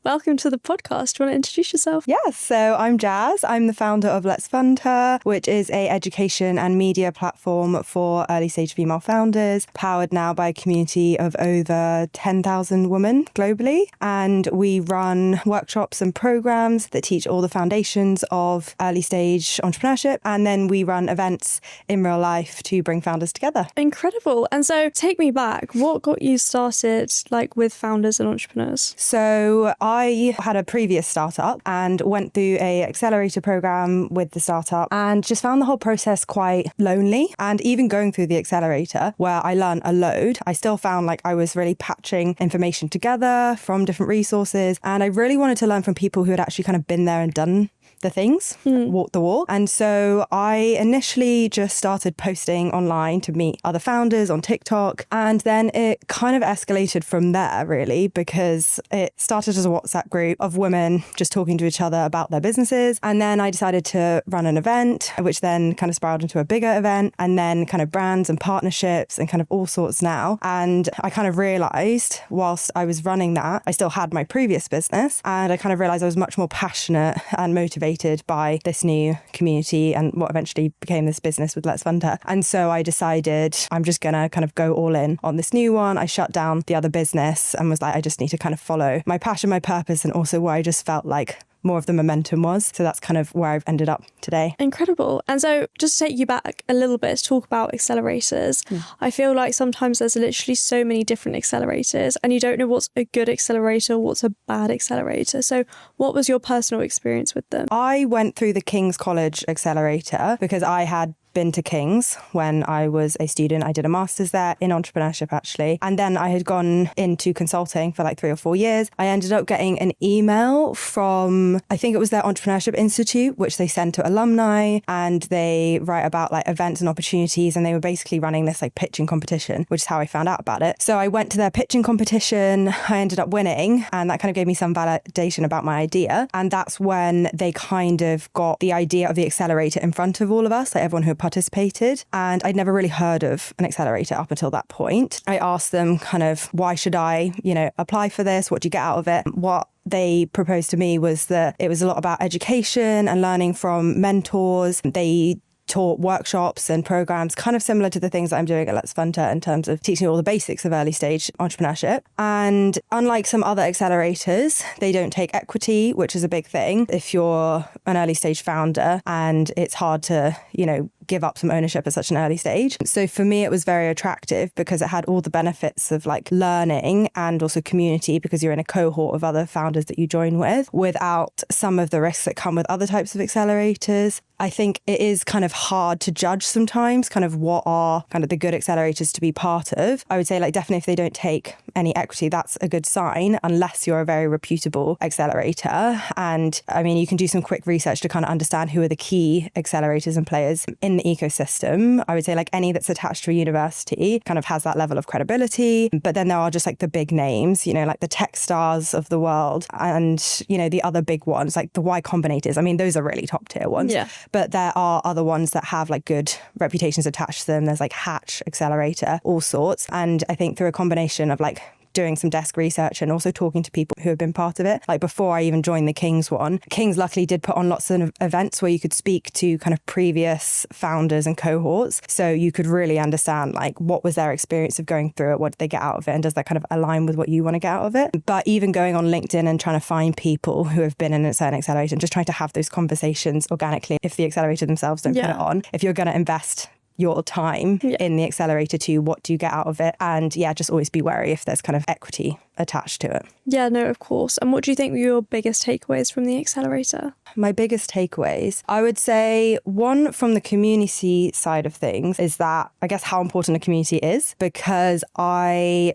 welcome to the podcast. Do you want to introduce yourself? Yes, so I'm Jas. I'm the founder of Let's Fund Her, which is a education and media platform for early stage female founders, powered now by a community of over 10,000 women globally. And we run workshops and programs that teach all the foundations of early stage entrepreneurship. And then we run events in real life to bring founders together. Incredible. And so take me back. What got you started with founders and entrepreneurs? So I had a previous startup and went through a accelerator program with the startup and just found the whole process quite lonely. And even going through the accelerator, where I learned a load, I still found I was really patching information together from different resources. And I really wanted to learn from people who had actually kind of been there and done the things, walk the walk. And so I initially just started posting online to meet other founders on TikTok. And then it kind of escalated from there, really, because it started as a WhatsApp group of women just talking to each other about their businesses. And then I decided to run an event, which then kind of spiraled into a bigger event, and then kind of brands and partnerships and kind of all sorts now. And I kind of realized whilst I was running that, I still had my previous business. And I kind of realized I was much more passionate and motivated by this new community and what eventually became this business with Let's Fund Her. And so I decided I'm just going to kind of go all in on this new one. I shut down the other business and was like, I just need to kind of follow my passion, my purpose, and also where I just felt like more of the momentum was. So that's kind of where I've ended up today. Incredible. And so just to take you back a little bit to talk about accelerators, I feel like sometimes there's literally so many different accelerators and you don't know what's a good accelerator, what's a bad accelerator. So what was your personal experience with them? I went through the King's College Accelerator because I had been to King's when I was a student. I did a master's there in entrepreneurship, actually. And then I had gone into consulting for 3 or 4 years. I ended up getting an email from, I think it was their Entrepreneurship Institute, which they send to alumni, and they write about events and opportunities. And they were basically running this pitching competition, which is how I found out about it. So I went to their pitching competition. I ended up winning, and that kind of gave me some validation about my idea. And that's when they kind of got the idea of the accelerator in front of all of us, everyone who had participated. And I'd never really heard of an accelerator up until that point. I asked them kind of, why should I, apply for this? What do you get out of it? What they proposed to me was that it was a lot about education and learning from mentors. They taught workshops and programs kind of similar to the things that I'm doing at Let's Fund Her in terms of teaching all the basics of early stage entrepreneurship. And unlike some other accelerators, they don't take equity, which is a big thing if you're an early stage founder and it's hard to, give up some ownership at such an early stage. So for me, it was very attractive because it had all the benefits of learning and also community because you're in a cohort of other founders that you join with without some of the risks that come with other types of accelerators. I think it is kind of hard to judge sometimes kind of what are kind of the good accelerators to be part of. I would say definitely if they don't take any equity, that's a good sign unless you're a very reputable accelerator. And I mean, you can do some quick research to kind of understand who are the key accelerators and players in the ecosystem. I would say any that's attached to a university kind of has that level of credibility. But then there are just the big names, the tech stars of the world and, the other big ones the Y Combinators. I mean, those are really top tier ones. Yeah. But there are other ones that have good reputations attached to them. There's Hatch Accelerator, all sorts. And I think through a combination of doing some desk research and also talking to people who have been part of it. Before I even joined the King's one, King's luckily did put on lots of events where you could speak to kind of previous founders and cohorts. So you could really understand what was their experience of going through it, what did they get out of it, and does that kind of align with what you want to get out of it. But even going on LinkedIn and trying to find people who have been in a certain accelerator and just trying to have those conversations organically if the accelerator themselves don't put it on, if you're going to invest your time in the accelerator too, what do you get out of it? And just always be wary if there's kind of equity attached to it. Yeah, no, of course. And what do you think were your biggest takeaways from the accelerator? My biggest takeaways, I would say one from the community side of things is that I guess how important a community is, because I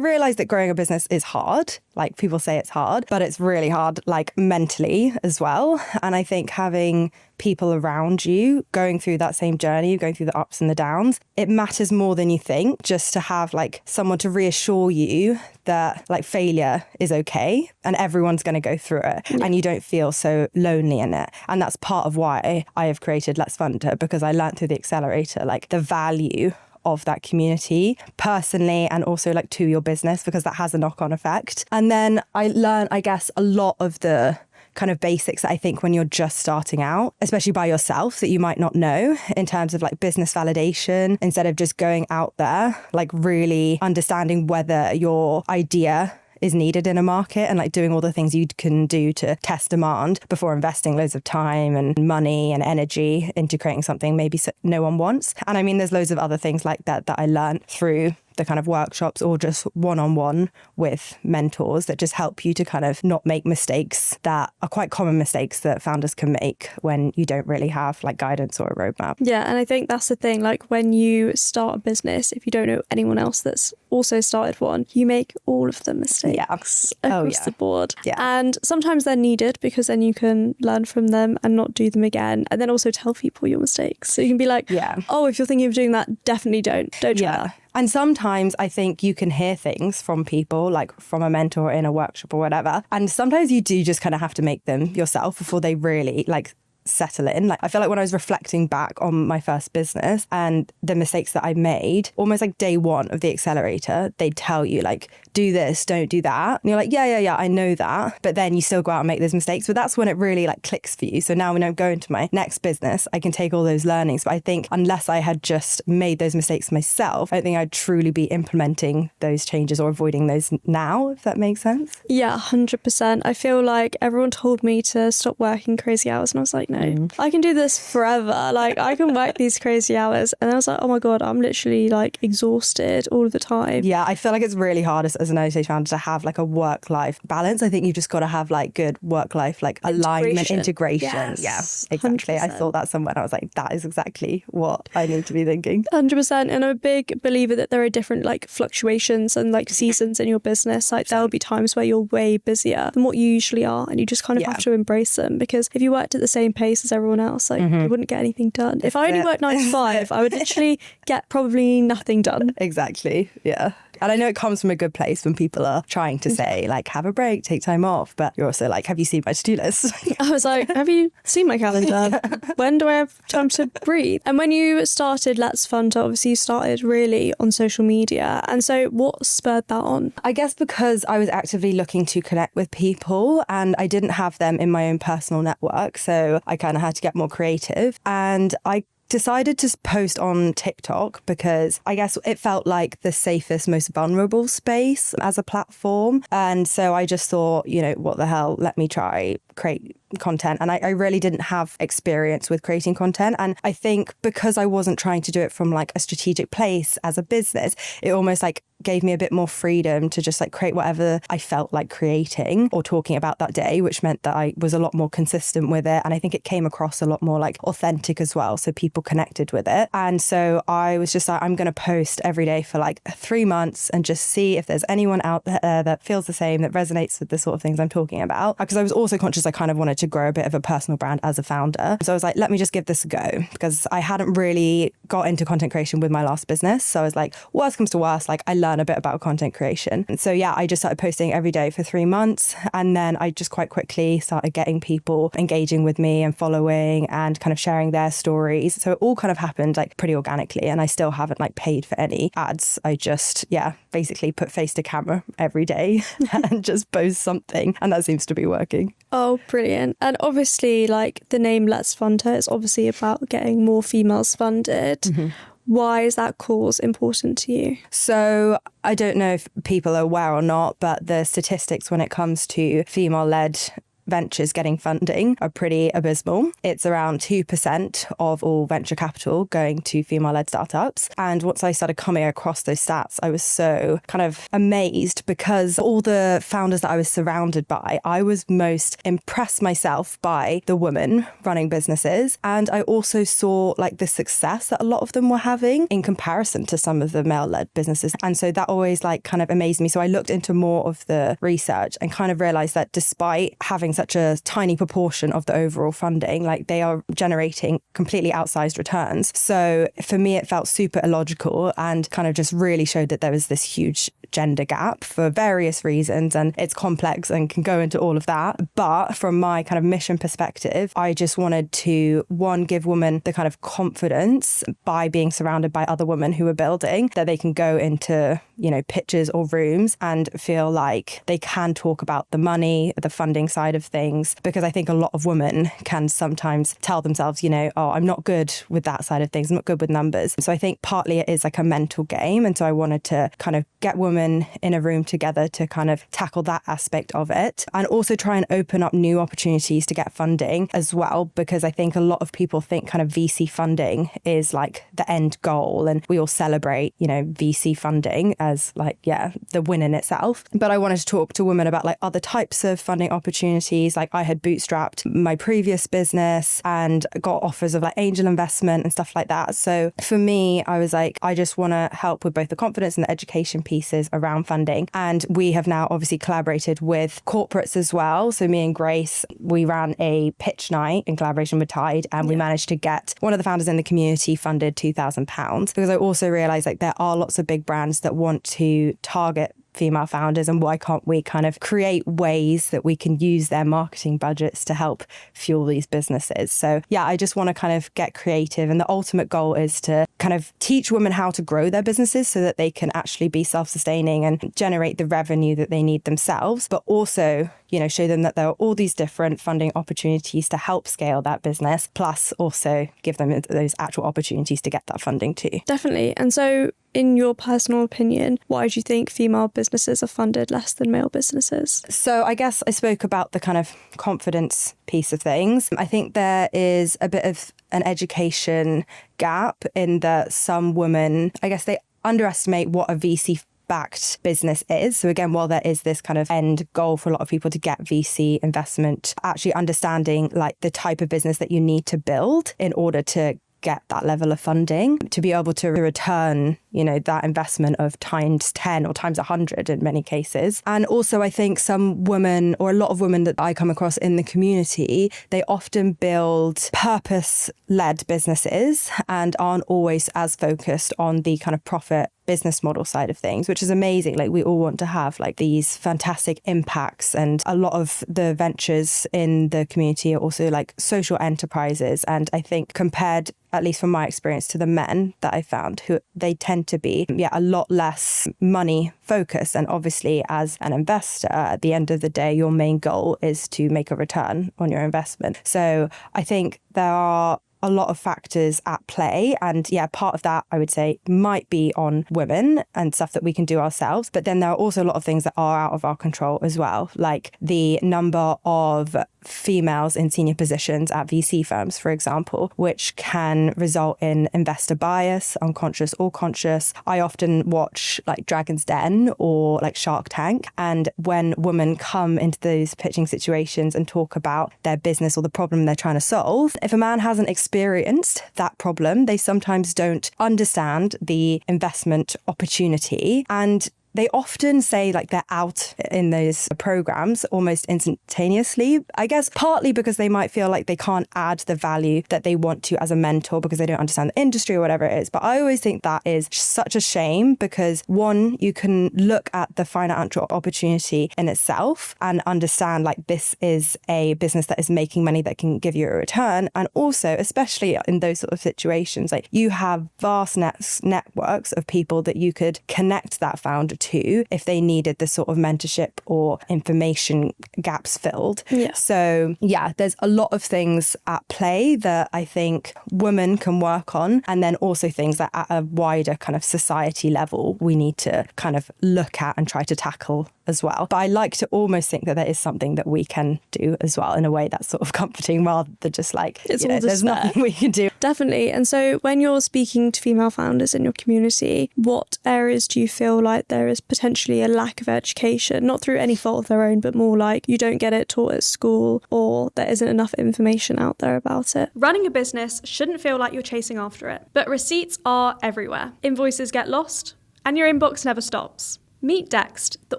realized that growing a business is hard. People say it's hard, but it's really hard, mentally as well. And I think having people around you going through that same journey, going through the ups and the downs, it matters more than you think, just to have someone to reassure you that failure is okay and everyone's going to go through it and you don't feel so lonely in it. And that's part of why I have created Let's Fund Her, because I learned through the accelerator the value of that community personally and also like to your business, because that has a knock-on effect. And then I learned, I guess, a lot of the kind of basics that I think when you're just starting out, especially by yourself, that you might not know in terms of like business validation, instead of just going out there, like really understanding whether your idea is needed in a market and like doing all the things you can do to test demand before investing loads of time and money and energy into creating something maybe no one wants. And I mean, there's loads of other things like that I learned through the kind of workshops or just one-on-one with mentors that just help you to kind of not make mistakes that are quite common mistakes that founders can make when you don't really have like guidance or a roadmap. Yeah, and I think that's the thing, like when you start a business, if you don't know anyone else that's also started one, you make all of the mistakes across the board. Yeah. And sometimes they're needed because then you can learn from them and not do them again. And then also tell people your mistakes. So you can be like, oh, if you're thinking of doing that, definitely don't try that. And sometimes I think you can hear things from people, like from a mentor in a workshop or whatever. And sometimes you do just kind of have to make them yourself before they really like settle in. Like I feel like when I was reflecting back on my first business and the mistakes that I made, almost like day one of the accelerator, they'd tell you like, do this, don't do that. And you're like, yeah, I know that. But then you still go out and make those mistakes. But that's when it really like clicks for you. So now when I go into my next business, I can take all those learnings. But I think unless I had just made those mistakes myself, I don't think I'd truly be implementing those changes or avoiding those now, if that makes sense. Yeah, 100%. I feel like everyone told me to stop working crazy hours and I was like, no, I can do this forever. Like I can work these crazy hours. And I was like, oh my God, I'm literally like exhausted all of the time. Yeah, I feel like it's really hard as an early stage founder to have like a work-life balance. I think you've just got to have like good work-life, like alignment, integration. Yes, yeah, exactly. 100%. I thought that somewhere. I was like, that is exactly what I need to be thinking. 100%. And I'm a big believer that there are different like fluctuations and like seasons in your business. Like there'll be times where you're way busier than what you usually are. And you just kind of have to embrace them, because if you worked at the same pace as everyone else, like you wouldn't get anything done. If I only worked 9 to 5, I would literally get probably nothing done. Exactly. Yeah. And I know it comes from a good place when people are trying to say, like, have a break, take time off. But you're also like, have you seen my to-do list? I was like, have you seen my calendar? When do I have time to breathe? And when you started Let's Fund, obviously you started really on social media. And so what spurred that on? I guess because I was actively looking to connect with people and I didn't have them in my own personal network. So I kind of had to get more creative. And I decided to post on TikTok because I guess it felt like the safest, most vulnerable space as a platform. And so I just thought, you know, what the hell, let me try create content. And I really didn't have experience with creating content. And I think because I wasn't trying to do it from like a strategic place as a business, it almost like gave me a bit more freedom to just like create whatever I felt like creating or talking about that day, which meant that I was a lot more consistent with it. And I think it came across a lot more like authentic as well. So people connected with it. And so I was just like, I'm going to post every day for like 3 months and just see if there's anyone out there that feels the same, that resonates with the sort of things I'm talking about. Because I was also conscious I kind of wanted to grow a bit of a personal brand as a founder. So I was like, let me just give this a go, because I hadn't really got into content creation with my last business. So I was like, worst comes to worst, like I learn a bit about content creation. And so yeah, I just started posting every day for 3 months. And then I just quite quickly started getting people engaging with me and following and kind of sharing their stories. So it all kind of happened like pretty organically. And I still haven't like paid for any ads. I just, basically put face to camera every day and just post something. And that seems to be working. Oh, brilliant. And obviously, like the name Let's Fund Her is obviously about getting more females funded. Mm-hmm. Why is that cause important to you? So I don't know if people are aware or not, but the statistics when it comes to female-led ventures getting funding are pretty abysmal. It's around 2% of all venture capital going to female-led startups. And once I started coming across those stats, I was so kind of amazed, because all the founders that I was surrounded by, I was most impressed myself by the women running businesses. And I also saw like the success that a lot of them were having in comparison to some of the male-led businesses. And so that always like kind of amazed me. So I looked into more of the research and kind of realized that despite having such a tiny proportion of the overall funding, like they are generating completely outsized returns. So for me, it felt super illogical and kind of just really showed that there was this huge gender gap for various reasons, and it's complex and can go into all of that. But from my kind of mission perspective, I just wanted to, one, give women the kind of confidence by being surrounded by other women who are building, that they can go into, you know, pitches or rooms and feel like they can talk about the money, the funding side of things, because I think a lot of women can sometimes tell themselves, you know, oh, I'm not good with that side of things, I'm not good with numbers. So I think partly it is like a mental game, and so I wanted to kind of get women in a room together to kind of tackle that aspect of it, and also try and open up new opportunities to get funding as well, because I think a lot of people think kind of VC funding is like the end goal, and we all celebrate, you know, VC funding as like, yeah, the win in itself. But I wanted to talk to women about like other types of funding opportunities. Like I had bootstrapped my previous business and got offers of like angel investment and stuff like that. So for me, I was like, I just want to help with both the confidence and the education pieces around funding. And we have now obviously collaborated with corporates as well. So me and Grace, we ran a pitch night in collaboration with Tide, and we managed to get one of the founders in the community funded £2,000, because I also realized like there are lots of big brands that want to target female founders, and why can't we kind of create ways that we can use their marketing budgets to help fuel these businesses? So yeah, I just want to kind of get creative, and the ultimate goal is to kind of teach women how to grow their businesses so that they can actually be self-sustaining and generate the revenue that they need themselves, but also, you know, show them that there are all these different funding opportunities to help scale that business, plus also give them those actual opportunities to get that funding too. Definitely. And so in your personal opinion, why do you think female businesses are funded less than male businesses? So I guess I spoke about the kind of confidence piece of things. I think there is a bit of an education gap in that some women, I guess they underestimate what a VC backed business is. So again, while there is this kind of end goal for a lot of people to get VC investment, actually understanding like the type of business that you need to build in order to get that level of funding to be able to return, you know, that investment of times 10 or times 100 in many cases. And also I think some women, or a lot of women that I come across in the community, they often build purpose-led businesses and aren't always as focused on the kind of profit business model side of things, which is amazing. Like we all want to have like these fantastic impacts, and a lot of the ventures in the community are also like social enterprises. And I think compared, at least from my experience, to the men that I found, who they tend to be, a lot less money focused. And obviously as an investor, at the end of the day, your main goal is to make a return on your investment. So I think there are a lot of factors at play. And yeah, part of that I would say might be on women and stuff that we can do ourselves. But then there are also a lot of things that are out of our control as well, like the number of females in senior positions at VC firms, for example, which can result in investor bias, unconscious or conscious. I often watch like Dragon's Den or like Shark Tank, and when women come into those pitching situations and talk about their business or the problem they're trying to solve, if a man hasn't experienced that problem, they sometimes don't understand the investment opportunity, and they often say like they're out in those programs almost instantaneously. I guess partly because they might feel like they can't add the value that they want to as a mentor because they don't understand the industry or whatever it is. But I always think that is such a shame, because one, you can look at the financial opportunity in itself and understand like this is a business that is making money that can give you a return. And also, especially in those sort of situations, like you have vast networks of people that you could connect that founder to if they needed the sort of mentorship or information gaps filled. Yeah. So yeah, there's a lot of things at play that I think women can work on, and then also things that at a wider kind of society level we need to kind of look at and try to tackle as well. But I like to almost think that there is something that we can do as well in a way that's sort of comforting, rather than just like, there's nothing we can do. Definitely. And so when you're speaking to female founders in your community, what areas do you feel like there is potentially a lack of education, not through any fault of their own, but more like you don't get it taught at school, or there isn't enough information out there about it? Running a business shouldn't feel like you're chasing after it, but receipts are everywhere. Invoices get lost, and your inbox never stops. Meet Dext, the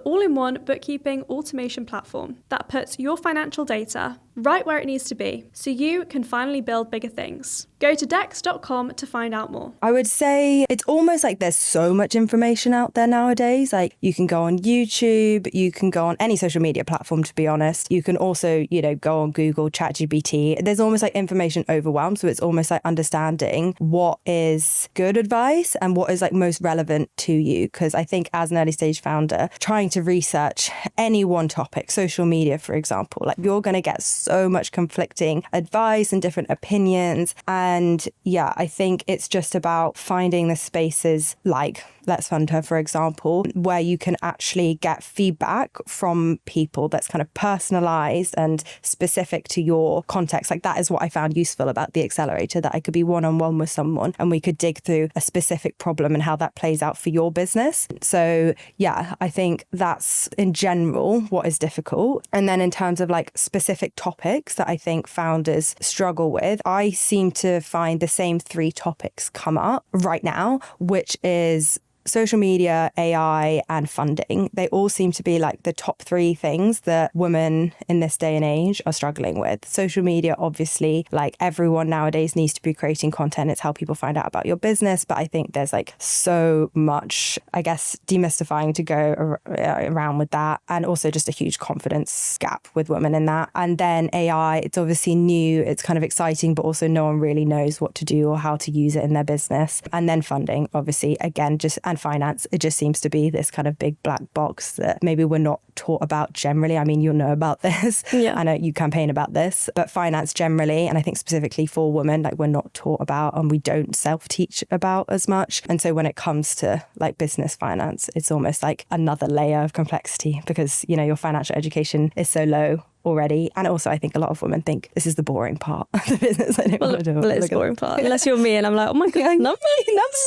all-in-one bookkeeping automation platform that puts your financial data right where it needs to be so you can finally build bigger things. Go to dext.com to find out more. I would say it's almost like there's so much information out there nowadays. Like you can go on YouTube, you can go on any social media platform, to be honest. You can also, go on Google, ChatGPT. There's almost like information overwhelmed. So it's almost like understanding what is good advice and what is like most relevant to you. Because I think as an early stage founder, trying to research any one topic, social media, for example, like you're going to get so much conflicting advice and different opinions. And yeah, I think it's just about finding the spaces like Let's Fund Her, for example, where you can actually get feedback from people that's kind of personalized and specific to your context. Like that is what I found useful about the accelerator, that I could be one-on-one with someone and we could dig through a specific problem and how that plays out for your business. So yeah, I think that's in general what is difficult. And then in terms of like specific topics that I think founders struggle with, I seem to find the same 3 topics come up right now, which is social media, AI, and funding. They all seem to be like the top 3 things that women in this day and age are struggling with. Social media, obviously, like everyone nowadays needs to be creating content. It's how people find out about your business. But I think there's like so much, I guess, demystifying to go around with that. And also just a huge confidence gap with women in that. And then AI, it's obviously new. It's kind of exciting, but also no one really knows what to do or how to use it in their business. And then funding, obviously, again, and finance, it just seems to be this kind of big black box that maybe we're not taught about generally. I mean, you'll know about this. Yeah. I know you campaign about this, but finance generally, and I think specifically for women, like we're not taught about and we don't self-teach about as much. And so when it comes to like business finance, it's almost like another layer of complexity because, your financial education is so low already. And also I think a lot of women think this is the boring part of the business. I don't want to do it. Well, it's the boring part. Unless you're me and I'm like, oh my God, numbers,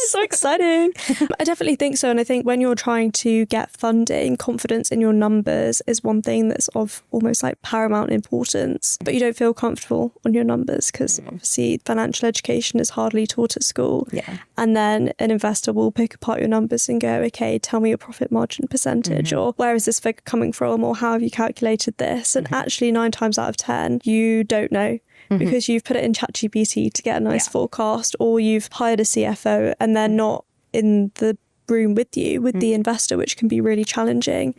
so exciting. I definitely think so. And I think when you're trying to get funding, confidence in your numbers is one thing that's of almost like paramount importance. But you don't feel comfortable on your numbers because obviously financial education is hardly taught at school. Yeah. And then an investor will pick apart your numbers and go, okay, tell me your profit margin percentage or where is this figure coming from or how have you calculated this? And actually 9 times out of 10, you don't know because you've put it in ChatGPT to get a nice forecast or you've hired a CFO and they're not in the room with you, with the investor, which can be really challenging.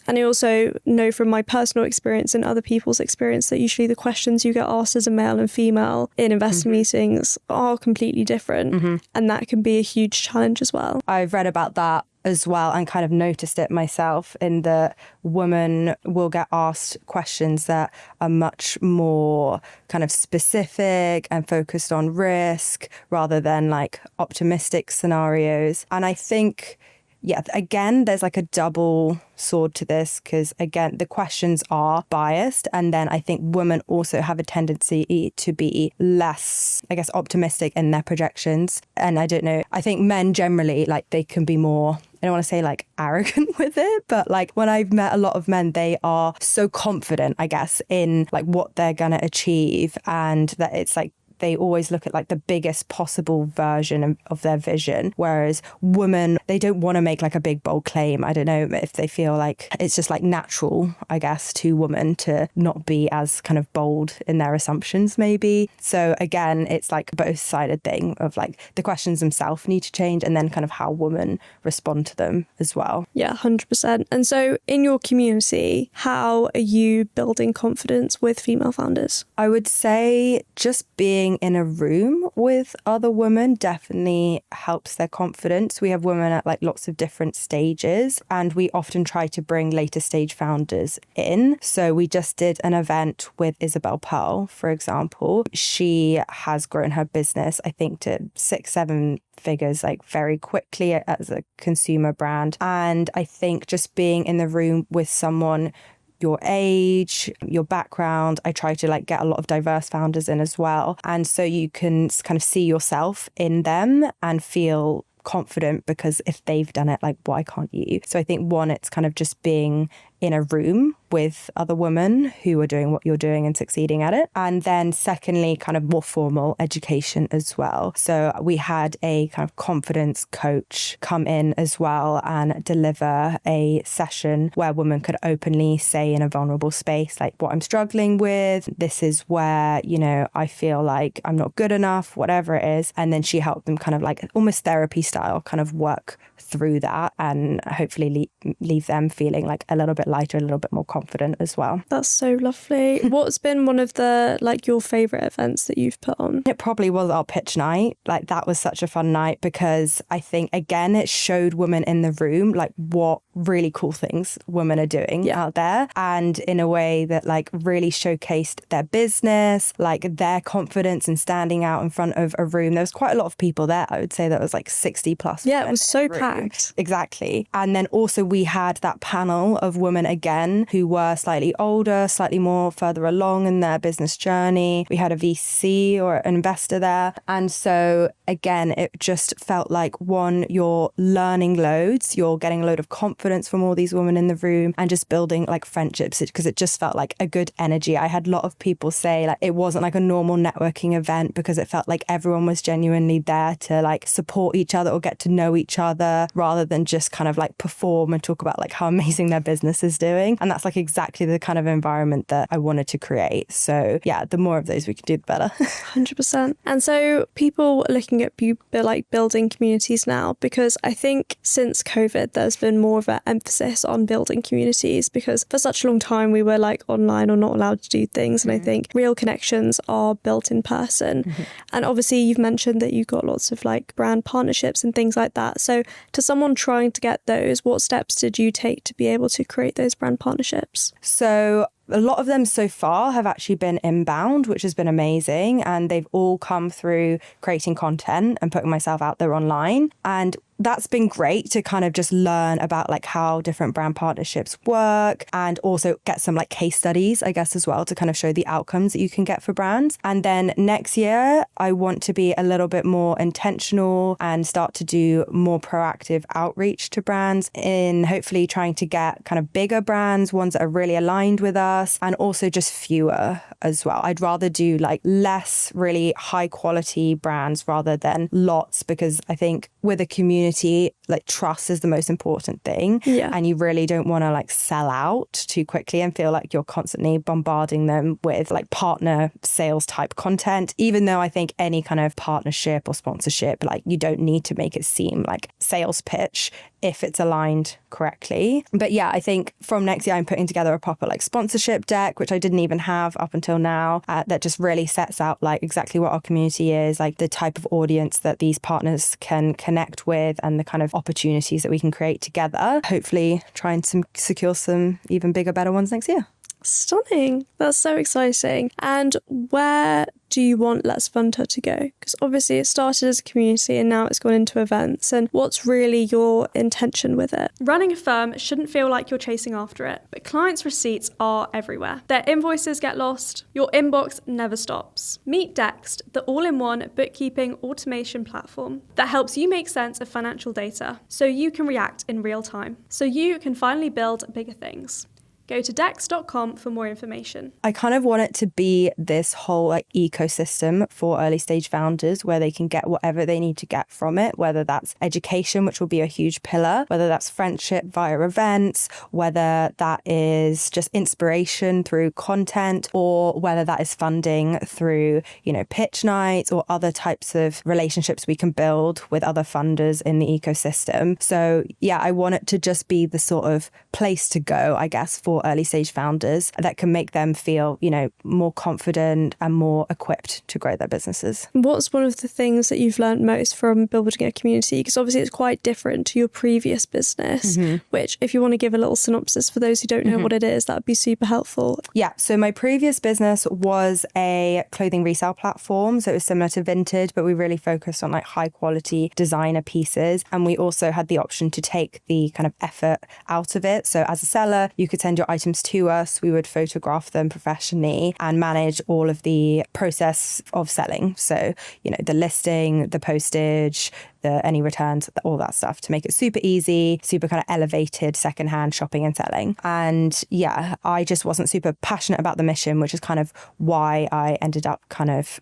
And I also know from my personal experience and other people's experience that usually the questions you get asked as a male and female in investor meetings are completely different. And that can be a huge challenge as well. I've read about that as well and kind of noticed it myself in that women will get asked questions that are much more kind of specific and focused on risk rather than like optimistic scenarios. And I think, yeah, again, there's like a double sword to this because, again, the questions are biased. And then I think women also have a tendency to be less, I guess, optimistic in their projections. And I don't know, I think men generally, like they can be more, I don't want to say like arrogant with it, but like when I've met a lot of men, they are so confident, I guess, in like what they're going to achieve and that it's like, they always look at like the biggest possible version of their vision. Whereas women, they don't want to make like a big bold claim. I don't know if they feel like it's just like natural, I guess, to women to not be as kind of bold in their assumptions maybe. So again, it's like a both-sided thing of like the questions themselves need to change and then kind of how women respond to them as well. Yeah, 100%. And so in your community, how are you building confidence with female founders? I would say just being in a room with other women definitely helps their confidence. We have women at like lots of different stages and we often try to bring later stage founders in. So we just did an event with Isabel Pearl, for example. She has grown her business, I think, to 6-7 figures like very quickly as a consumer brand. And I think just being in the room with someone your age, your background. I try to like get a lot of diverse founders in as well. And so you can kind of see yourself in them and feel confident because if they've done it, like why can't you? So I think one, it's kind of just being in a room with other women who are doing what you're doing and succeeding at it. And then secondly, kind of more formal education as well. So we had a kind of confidence coach come in as well and deliver a session where women could openly say in a vulnerable space, like, what I'm struggling with, this is where, you know, I feel like I'm not good enough, whatever it is. And then she helped them kind of like almost therapy style kind of work through that and hopefully leave them feeling like a little bit lighter, a little bit more confident as well. That's so lovely. What's been one of the, like, your favourite events that you've put on? It probably was our pitch night. Like, that was such a fun night because I think, again, it showed women in the room, like, what really cool things women are doing out there, and in a way that like really showcased their business, like their confidence in standing out in front of a room. There was quite a lot of people there. I would say that was like 60 plus. Yeah, it was so packed. Exactly. And then also we had that panel of women again who were slightly older, slightly more further along in their business journey. We had a VC or an investor there. And so again, it just felt like, one, you're learning loads, you're getting a load of confidence from all these women in the room and just building like friendships, because it just felt like a good energy. I had a lot of people say like it wasn't like a normal networking event because it felt like everyone was genuinely there to like support each other or get to know each other rather than just kind of like perform and talk about like how amazing their business is doing. And that's like exactly the kind of environment that I wanted to create. So yeah, the more of those we can do, the better. 100%. And so people are looking at like building communities now, because I think since COVID there's been more of an emphasis on building communities, because for such a long time we were like online or not allowed to do things. And I think real connections are built in person. And obviously you've mentioned that you've got lots of like brand partnerships and things like that. So to someone trying to get those, what steps did you take to be able to create those brand partnerships? So a lot of them so far have actually been inbound, which has been amazing. And they've all come through creating content and putting myself out there online. And that's been great to kind of just learn about like how different brand partnerships work and also get some like case studies, I guess, as well, to kind of show the outcomes that you can get for brands. And then next year, I want to be a little bit more intentional and start to do more proactive outreach to brands in hopefully trying to get kind of bigger brands, ones that are really aligned with us, and also just fewer as well. I'd rather do like less really high quality brands rather than lots, because I think with a community, like trust is the most important thing. And you really don't want to like sell out too quickly and feel like you're constantly bombarding them with like partner sales type content, even though I think any kind of partnership or sponsorship, like you don't need to make it seem like sales pitch if it's aligned correctly. But yeah, I think from next year I'm putting together a proper like sponsorship deck, which I didn't even have up until now, that just really sets out like exactly what our community is, like the type of audience that these partners can connect with and the kind of opportunities that we can create together. Hopefully try and secure some even bigger, better ones next year. Stunning. That's so exciting. And where do you want Let's Fund Her to go? Because obviously it started as a community and now it's gone into events. And what's really your intention with it? Running a firm shouldn't feel like you're chasing after it, but clients' receipts are everywhere. Their invoices get lost. Your inbox never stops. Meet Dext, the all-in-one bookkeeping automation platform that helps you make sense of financial data so you can react in real time, so you can finally build bigger things. Go to dex.com for more information. I kind of want it to be this whole like ecosystem for early stage founders where they can get whatever they need to get from it, whether that's education, which will be a huge pillar, whether that's friendship via events, whether that is just inspiration through content, or whether that is funding through, you know, pitch nights or other types of relationships we can build with other funders in the ecosystem. So yeah, I want it to just be the sort of place to go, I guess, for early stage founders that can make them feel, you know, more confident and more equipped to grow their businesses. What's one of the things that you've learned most from building a community? Because obviously it's quite different to your previous business, which if you want to give a little synopsis for those who don't know what it is, that would be super helpful. Yeah, so my previous business was a clothing resale platform. So it was similar to Vinted, but we really focused on like high quality designer pieces. And we also had the option to take the kind of effort out of it. So as a seller, you could send your items to us, we would photograph them professionally and manage all of the process of selling. So, you know, the listing, the postage, any returns, all that stuff, to make it super easy, super kind of elevated secondhand shopping and selling. And yeah, I just wasn't super passionate about the mission, which is kind of why I ended up kind of,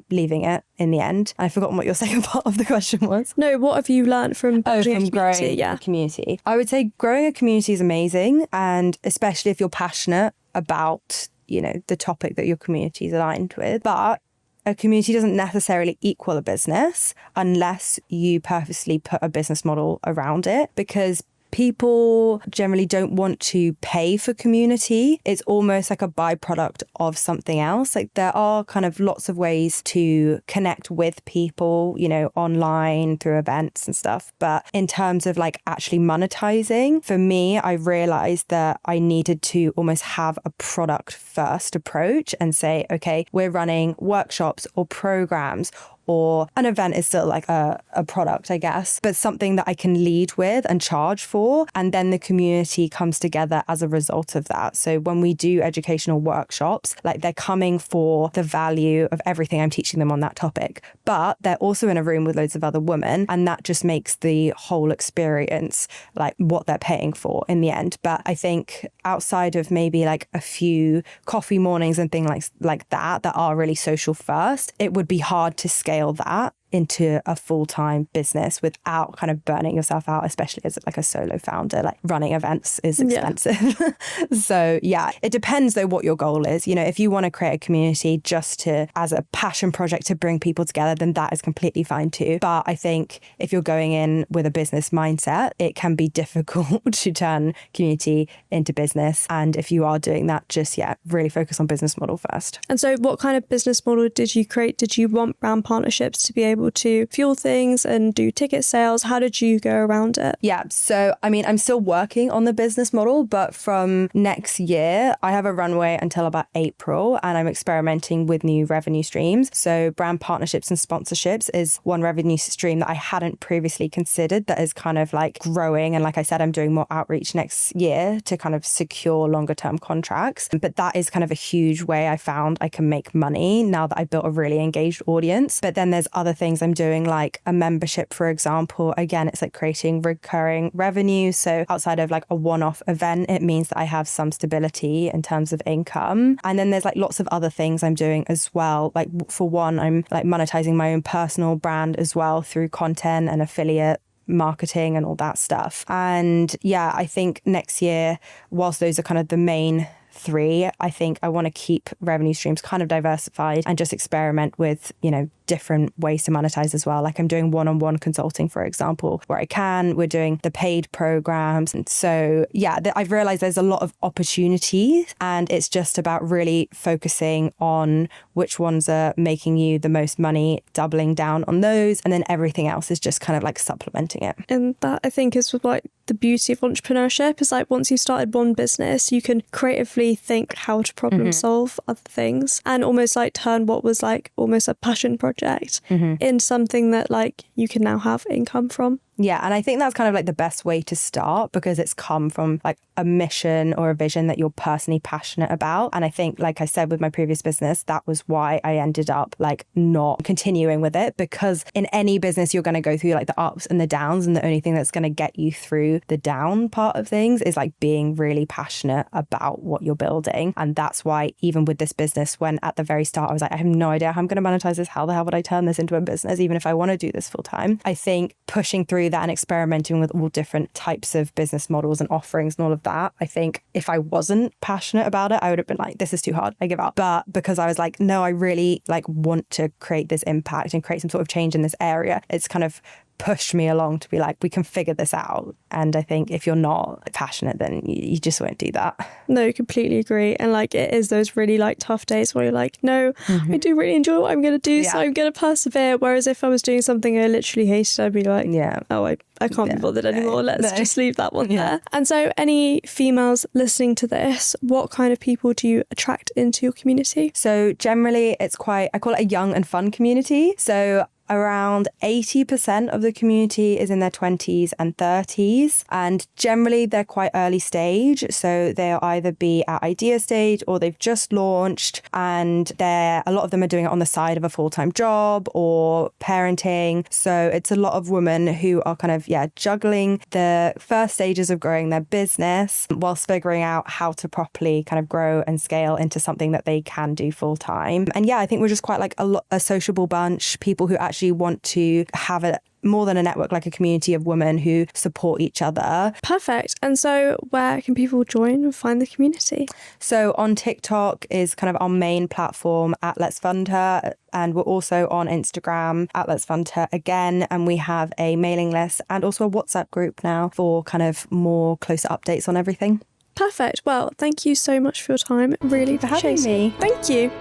leaving it in the end. I've forgotten what your second part of the question was. No, what have you learned from building growing a community? I would say growing a community is amazing, and especially if you're passionate about, the topic that your community is aligned with. But a community doesn't necessarily equal a business unless you purposely put a business model around it, because people generally don't want to pay for community. It's almost like a byproduct of something else. Like, there are kind of lots of ways to connect with people, online through events and stuff. But in terms of like actually monetizing, for me, I realized that I needed to almost have a product first approach and say, okay, we're running workshops or programs, or an event is still like a product, I guess, but something that I can lead with and charge for. And then the community comes together as a result of that. So when we do educational workshops, like, they're coming for the value of everything I'm teaching them on that topic, but they're also in a room with loads of other women. And that just makes the whole experience like what they're paying for in the end. But I think outside of maybe like a few coffee mornings and things like that are really social first, it would be hard to scale that into a full-time business without kind of burning yourself out, especially as like a solo founder. Like, running events is expensive. Yeah. So yeah, it depends though what your goal is. If you want to create a community just as a passion project to bring people together, then that is completely fine too. But I think if you're going in with a business mindset, it can be difficult to turn community into business. And if you are doing that, just really focus on business model first. And so what kind of business model did you create? Did you want brand partnerships to be able to fuel things and do ticket sales? How did you go around it? Yeah, so I mean, I'm still working on the business model, but from next year, I have a runway until about April, and I'm experimenting with new revenue streams. So brand partnerships and sponsorships is one revenue stream that I hadn't previously considered, that is kind of like growing. And like I said, I'm doing more outreach next year to kind of secure longer term contracts. But that is kind of a huge way I found I can make money now that I've built a really engaged audience. But then there's other things I'm doing, like a membership, for example. Again, it's like creating recurring revenue. So outside of like a one-off event, it means that I have some stability in terms of income. And then there's like lots of other things I'm doing as well. Like, for one, I'm like monetizing my own personal brand as well through content and affiliate marketing and all that stuff. And yeah, I think next year, whilst those are kind of the main three, I think I want to keep revenue streams kind of diversified and just experiment with, different ways to monetize as well. Like, I'm doing one-on-one consulting, for example, where I can. We're doing the paid programs. And so, I've realized there's a lot of opportunities, and it's just about really focusing on which ones are making you the most money, doubling down on those. And then everything else is just kind of like supplementing it. And that, I think, is like the beauty of entrepreneurship, is like, once you've started one business, you can creatively think how to problem solve other things, and almost like turn what was like almost a passion project in something that like you can now have income from. Yeah, and I think that's kind of like the best way to start, because it's come from like a mission or a vision that you're personally passionate about. And I think, like I said, with my previous business, that was why I ended up like not continuing with it, because in any business, you're going to go through like the ups and the downs. And the only thing that's going to get you through the down part of things is like being really passionate about what you're building. And that's why even with this business, when at the very start, I was like, I have no idea how I'm going to monetize this. How the hell would I turn this into a business, even if I want to do this full time? I think pushing through that and experimenting with all different types of business models and offerings and all of that, I think if I wasn't passionate about it, I would have been like, this is too hard, I give up. But because I was like, no, I really like want to create this impact and create some sort of change in this area, it's kind of pushed me along to be like, we can figure this out. And I think if you're not passionate, then you just won't do that. No, completely agree. And like, it is those really like tough days where you're like, no, I do really enjoy what I'm going to do, so I'm going to persevere. Whereas if I was doing something I literally hated, I'd be like, I can't be bothered anymore. Let's just leave that one there. And so any females listening to this, what kind of people do you attract into your community? So generally it's I call it a young and fun community. So around 80% of the community is in their 20s and 30s, and generally they're quite early stage, so they'll either be at idea stage or they've just launched, and a lot of them are doing it on the side of a full-time job or parenting. So it's a lot of women who are kind of juggling the first stages of growing their business whilst figuring out how to properly kind of grow and scale into something that they can do full-time. And I think we're just quite like a sociable bunch, people who actually want to have more than a network, like a community of women who support each other. Perfect. And so where can people join and find the community? So on TikTok is kind of our main platform at Let's Fund Her. And we're also on Instagram at Let's Fund Her again. And we have a mailing list and also a WhatsApp group now for kind of more closer updates on everything. Perfect. Well, thank you so much for your time. Really for having me. Thank you.